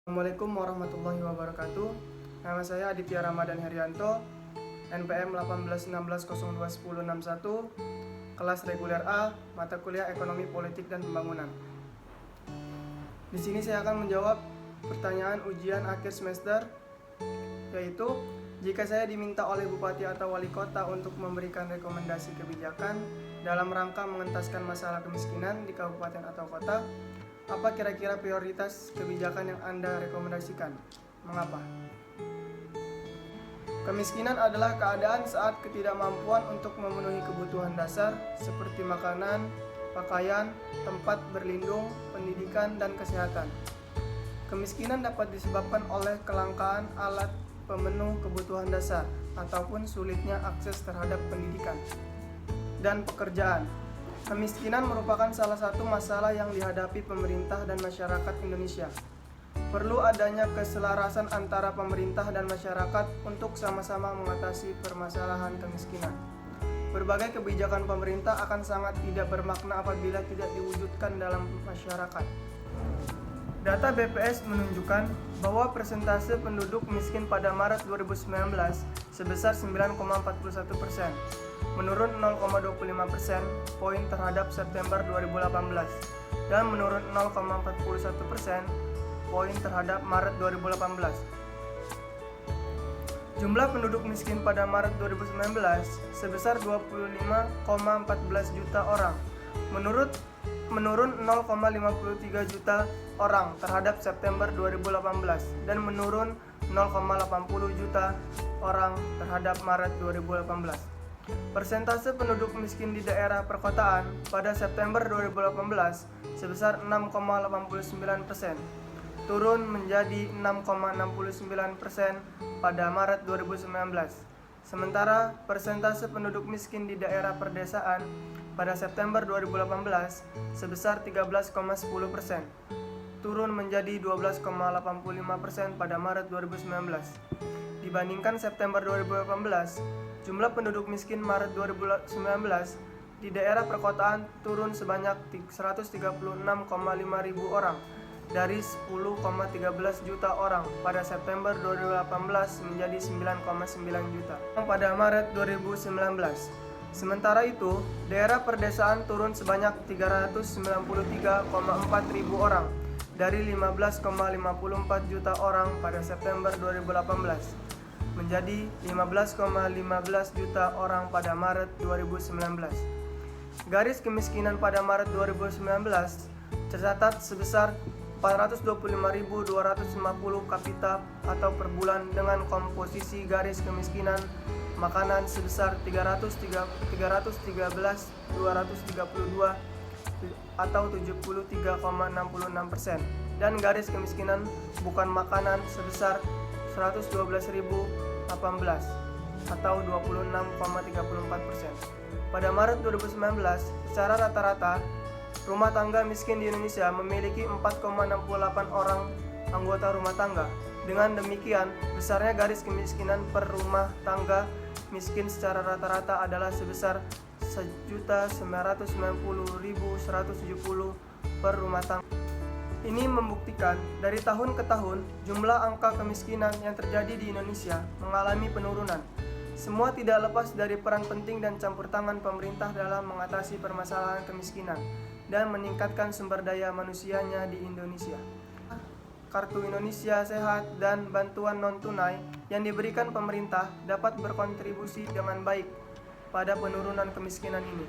Assalamualaikum warahmatullahi wabarakatuh. Nama saya Aditya Ramadan Herianto, NPM 1816021061, kelas reguler A, mata kuliah Ekonomi Politik dan Pembangunan. Di sini saya akan menjawab pertanyaan ujian akhir semester, yaitu jika saya diminta oleh bupati atau wali kota untuk memberikan rekomendasi kebijakan dalam rangka mengentaskan masalah kemiskinan di kabupaten atau kota, apa kira-kira prioritas kebijakan yang Anda rekomendasikan? Mengapa? Kemiskinan adalah keadaan saat ketidakmampuan untuk memenuhi kebutuhan dasar seperti makanan, pakaian, tempat berlindung, pendidikan, dan kesehatan. Kemiskinan dapat disebabkan oleh kelangkaan alat pemenuh kebutuhan dasar ataupun sulitnya akses terhadap pendidikan dan pekerjaan. Kemiskinan merupakan salah satu masalah yang dihadapi pemerintah dan masyarakat Indonesia. Perlu adanya keselarasan antara pemerintah dan masyarakat untuk sama-sama mengatasi permasalahan kemiskinan. Berbagai kebijakan pemerintah akan sangat tidak bermakna apabila tidak diwujudkan dalam masyarakat. Data BPS menunjukkan bahwa persentase penduduk miskin pada Maret 2019 sebesar 9,41%, menurun 0,25% poin terhadap September 2018 dan menurun 0,41% poin terhadap Maret 2018. Jumlah penduduk miskin pada Maret 2019 sebesar 25,14 juta orang, menurun 0,53 juta orang terhadap September 2018 dan menurun 0,80 juta orang terhadap Maret 2018. Persentase penduduk miskin di daerah perkotaan pada September 2018 sebesar 6,89%, turun menjadi 6,69% pada Maret 2019. Sementara persentase penduduk miskin di daerah perdesaan pada September 2018 sebesar 13,10%, turun menjadi 12,85% pada Maret 2019. Dibandingkan September 2018, jumlah penduduk miskin Maret 2019 di daerah perkotaan turun sebanyak 136,5 ribu orang dari 10,13 juta orang pada September 2018 menjadi 9,9 juta pada Maret 2019. Sementara itu, daerah perdesaan turun sebanyak 393,4 ribu orang dari 15,54 juta orang pada September 2018 menjadi 15,15 juta orang pada Maret 2019. Garis kemiskinan pada Maret 2019 tercatat sebesar 425.250 kapita atau per bulan dengan komposisi garis kemiskinan makanan sebesar 313.232 atau 73,66% dan garis kemiskinan bukan makanan sebesar 112.018 atau 26,34%. Pada Maret 2019, secara rata-rata rumah tangga miskin di Indonesia memiliki 4,68 orang anggota rumah tangga. Dengan demikian, besarnya garis kemiskinan per rumah tangga miskin secara rata-rata adalah sebesar 1.990.170 per rumah tangga. Ini membuktikan dari tahun ke tahun jumlah angka kemiskinan yang terjadi di Indonesia mengalami penurunan. Semua tidak lepas dari peran penting dan campur tangan pemerintah dalam mengatasi permasalahan kemiskinan dan meningkatkan sumber daya manusianya di Indonesia. Kartu Indonesia Sehat dan bantuan non-tunai yang diberikan pemerintah dapat berkontribusi dengan baik pada penurunan kemiskinan ini.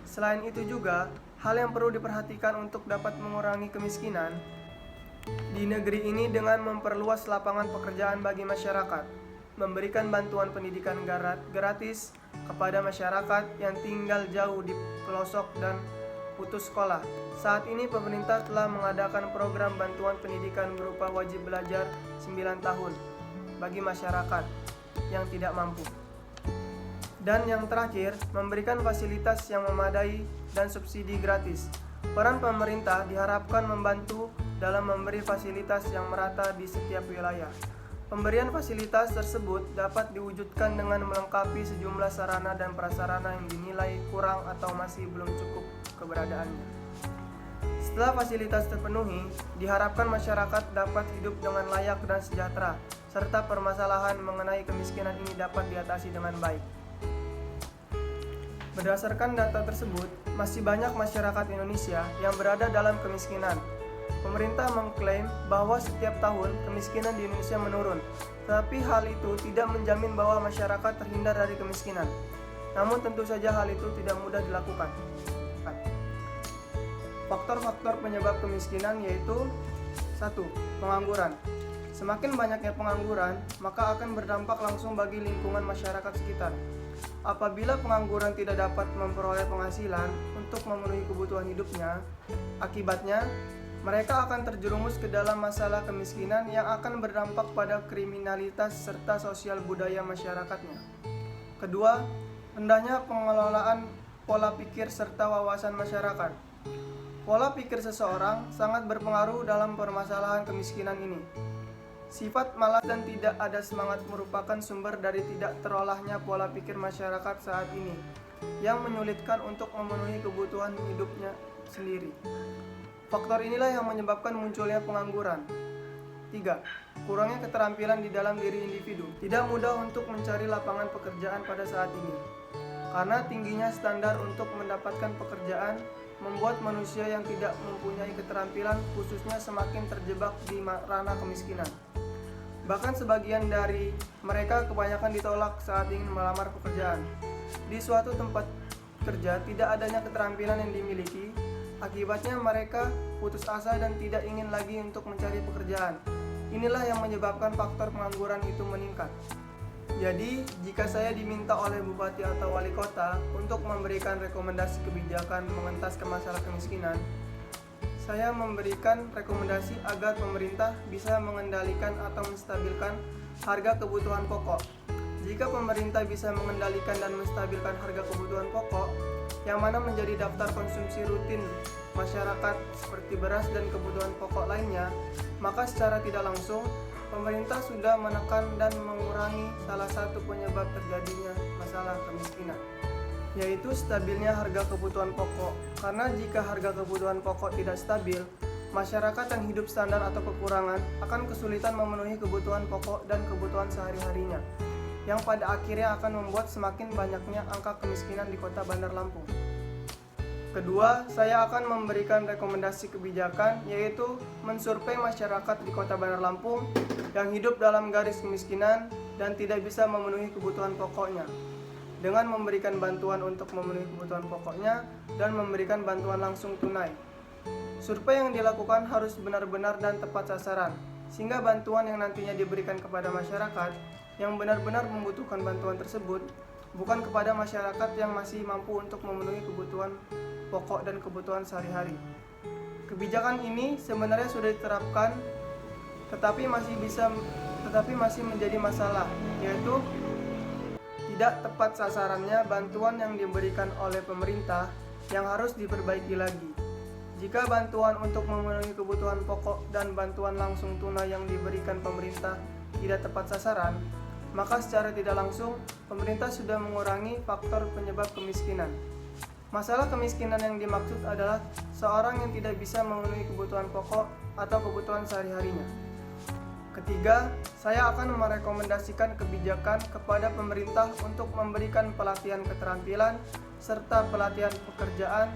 Selain itu juga, hal yang perlu diperhatikan untuk dapat mengurangi kemiskinan di negeri ini dengan memperluas lapangan pekerjaan bagi masyarakat, memberikan bantuan pendidikan gratis kepada masyarakat yang tinggal jauh di pelosok dan putus sekolah. Saat ini pemerintah telah mengadakan program bantuan pendidikan berupa wajib belajar 9 tahun bagi masyarakat yang tidak mampu. Dan yang terakhir, memberikan fasilitas yang memadai dan subsidi gratis. Peran pemerintah diharapkan membantu dalam memberi fasilitas yang merata di setiap wilayah. Pemberian fasilitas tersebut dapat diwujudkan dengan melengkapi sejumlah sarana dan prasarana yang dinilai kurang atau masih belum cukup keberadaannya. Setelah fasilitas terpenuhi, diharapkan masyarakat dapat hidup dengan layak dan sejahtera, serta permasalahan mengenai kemiskinan ini dapat diatasi dengan baik. Berdasarkan data tersebut, masih banyak masyarakat Indonesia yang berada dalam kemiskinan. Pemerintah mengklaim bahwa setiap tahun kemiskinan di Indonesia menurun, tetapi hal itu tidak menjamin bahwa masyarakat terhindar dari kemiskinan. Namun tentu saja hal itu tidak mudah dilakukan. Faktor-faktor penyebab kemiskinan yaitu 1. Pengangguran. Semakin banyaknya pengangguran, maka akan berdampak langsung bagi lingkungan masyarakat sekitar. Apabila pengangguran tidak dapat memperoleh penghasilan untuk memenuhi kebutuhan hidupnya, akibatnya mereka akan terjerumus ke dalam masalah kemiskinan yang akan berdampak pada kriminalitas serta sosial budaya masyarakatnya. Kedua, rendahnya pengelolaan pola pikir serta wawasan masyarakat. Pola pikir seseorang sangat berpengaruh dalam permasalahan kemiskinan ini. Sifat malas dan tidak ada semangat merupakan sumber dari tidak terolahnya pola pikir masyarakat saat ini, yang menyulitkan untuk memenuhi kebutuhan hidupnya sendiri. Faktor inilah yang menyebabkan munculnya pengangguran. 3. Kurangnya keterampilan di dalam diri individu. Tidak mudah untuk mencari lapangan pekerjaan pada saat ini. Karena tingginya standar untuk mendapatkan pekerjaan, membuat manusia yang tidak mempunyai keterampilan khususnya semakin terjebak di ranah kemiskinan. Bahkan sebagian dari mereka kebanyakan ditolak saat ingin melamar pekerjaan. Di suatu tempat kerja tidak adanya keterampilan yang dimiliki, akibatnya mereka putus asa dan tidak ingin lagi untuk mencari pekerjaan. Inilah yang menyebabkan faktor pengangguran itu meningkat. Jadi, jika saya diminta oleh bupati atau wali kota untuk memberikan rekomendasi kebijakan mengentaskan masalah kemiskinan, saya memberikan rekomendasi agar pemerintah bisa mengendalikan atau menstabilkan harga kebutuhan pokok. Jika pemerintah bisa mengendalikan dan menstabilkan harga kebutuhan pokok, yang mana menjadi daftar konsumsi rutin masyarakat seperti beras dan kebutuhan pokok lainnya, maka secara tidak langsung pemerintah sudah menekan dan mengurangi salah satu penyebab terjadinya masalah kemiskinan, yaitu stabilnya harga kebutuhan pokok. Karena jika harga kebutuhan pokok tidak stabil, masyarakat yang hidup standar atau kekurangan akan kesulitan memenuhi kebutuhan pokok dan kebutuhan sehari-harinya, yang pada akhirnya akan membuat semakin banyaknya angka kemiskinan di kota Bandar Lampung. Kedua, saya akan memberikan rekomendasi kebijakan, yaitu mensurvei masyarakat di kota Bandar Lampung yang hidup dalam garis kemiskinan dan tidak bisa memenuhi kebutuhan pokoknya, dengan memberikan bantuan untuk memenuhi kebutuhan pokoknya dan memberikan bantuan langsung tunai. Survei yang dilakukan harus benar-benar dan tepat sasaran, sehingga bantuan yang nantinya diberikan kepada masyarakat yang benar-benar membutuhkan bantuan tersebut, bukan kepada masyarakat yang masih mampu untuk memenuhi kebutuhan pokok dan kebutuhan sehari-hari. Kebijakan ini sebenarnya sudah diterapkan, tetapi masih menjadi masalah, yaitu tidak tepat sasarannya bantuan yang diberikan oleh pemerintah yang harus diperbaiki lagi. Jika bantuan untuk memenuhi kebutuhan pokok dan bantuan langsung tunai yang diberikan pemerintah tidak tepat sasaran, maka secara tidak langsung pemerintah sudah mengurangi faktor penyebab kemiskinan. Masalah kemiskinan yang dimaksud adalah seorang yang tidak bisa memenuhi kebutuhan pokok atau kebutuhan sehari-harinya. Ketiga, saya akan merekomendasikan kebijakan kepada pemerintah untuk memberikan pelatihan keterampilan serta pelatihan pekerjaan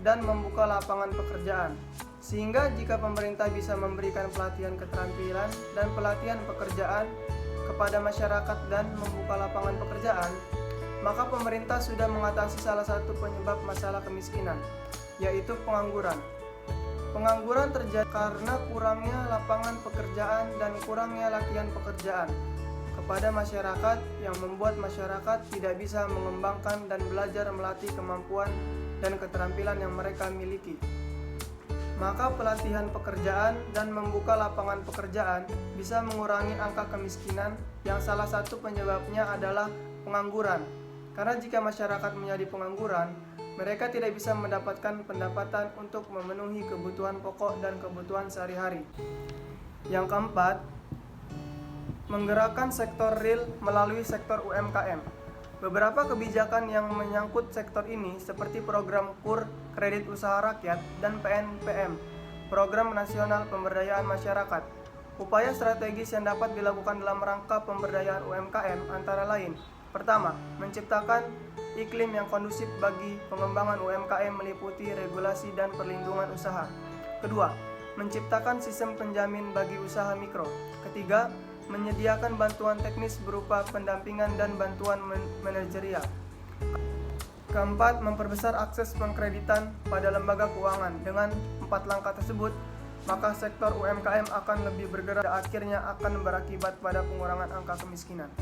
dan membuka lapangan pekerjaan. Sehingga jika pemerintah bisa memberikan pelatihan keterampilan dan pelatihan pekerjaan kepada masyarakat dan membuka lapangan pekerjaan, maka pemerintah sudah mengatasi salah satu penyebab masalah kemiskinan, yaitu pengangguran. Pengangguran terjadi karena kurangnya lapangan pekerjaan dan kurangnya latihan pekerjaan kepada masyarakat yang membuat masyarakat tidak bisa mengembangkan dan belajar melatih kemampuan dan keterampilan yang mereka miliki. Maka pelatihan pekerjaan dan membuka lapangan pekerjaan bisa mengurangi angka kemiskinan yang salah satu penyebabnya adalah pengangguran. Karena jika masyarakat menjadi pengangguran, mereka tidak bisa mendapatkan pendapatan untuk memenuhi kebutuhan pokok dan kebutuhan sehari-hari. Yang keempat, menggerakkan sektor real melalui sektor UMKM. Beberapa kebijakan yang menyangkut sektor ini seperti program KUR, Kredit Usaha Rakyat, dan PNPM, Program Nasional Pemberdayaan Masyarakat. Upaya strategis yang dapat dilakukan dalam rangka pemberdayaan UMKM antara lain: pertama, menciptakan iklim yang kondusif bagi pengembangan UMKM meliputi regulasi dan perlindungan usaha. Kedua, menciptakan sistem penjamin bagi usaha mikro. Ketiga, menyediakan bantuan teknis berupa pendampingan dan bantuan manajerial. Keempat, memperbesar akses pengkreditan pada lembaga keuangan. Dengan 4 langkah tersebut, maka sektor UMKM akan lebih bergerak dan akhirnya akan berakibat pada pengurangan angka kemiskinan.